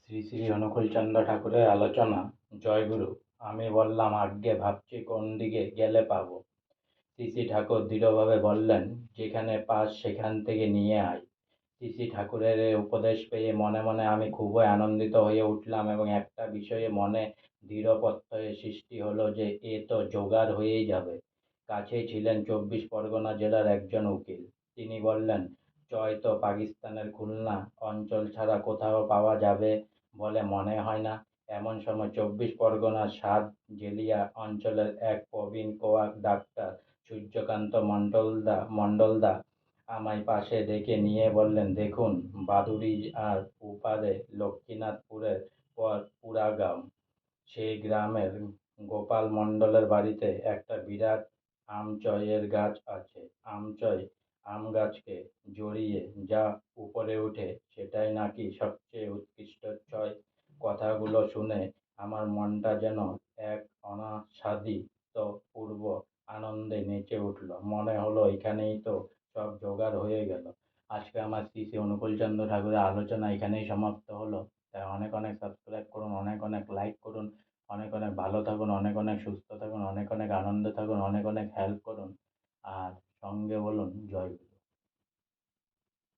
শ্রী শ্রী অনুকূলচন্দ্র ঠাকুরের আলোচনা। জয়গুরু। আমি বললাম, আজ্ঞে ভাবছি কোন দিকে গেলে পাবো। শ্রী শ্রী ঠাকুর দৃঢ়ভাবে বললেন, যেখানে পাস সেখান থেকে নিয়ে আয়। শ্রী শ্রী ঠাকুরের এই উপদেশ পেয়ে মনে মনে আমি খুবই আনন্দিত হয়ে উঠলাম এবং একটা বিষয়ে মনে দৃঢ় প্রত্যয়ের সৃষ্টি হলো যে এ তো জোগাড় হয়েই যাবে। কাছেই ছিলেন ২৪ পরগনা জেলার একজন উকিল। তিনি বললেন, চয় তো পাকিস্তানের খুলনা অঞ্চল ছাড়া কোথাও পাওয়া যাবে বলে মনে হয় না। এমন সময় ২৪ পরগনার সাত জেলিয়া অঞ্চলের এক প্রবীণ কোয়াক ডাক্তার সূর্যকান্ত মণ্ডলদা আমায় পাশে ডেকে নিয়ে বললেন, দেখুন, বাদুড়ি আর ওপারে লক্ষ্মীনাথপুরের পর পুরাগ্রাম। সেই গ্রামের গোপাল মণ্ডলের বাড়িতে একটা বিরাট আমচয়ের গাছ আছে। আমচয় আম গাছকে জড়িয়ে যা উপরে ওঠে সেটাই নাকি সবচেয়ে উৎকৃষ্ট চয়। কথাগুলো শুনে আমার মনটা যেন এক অনাস্বাদিত পূর্ব আনন্দে নেচে উঠল। মনে হলো এখানেই তো সব জোগাড় হয়ে গেল। আজকে আমার শ্রী শ্রী অনুকূলচন্দ্র ঠাকুরের আলোচনা এখানেই সমাপ্ত হলো। তাই অনেক অনেক সাবস্ক্রাইব করুন, অনেক অনেক লাইক করুন, অনেক অনেক ভালো থাকুন, অনেক অনেক সুস্থ থাকুন, অনেক অনেক আনন্দে থাকুন, অনেক অনেক হেল্প করুন। আর সঙ্গে বলুন, জয় গুরু।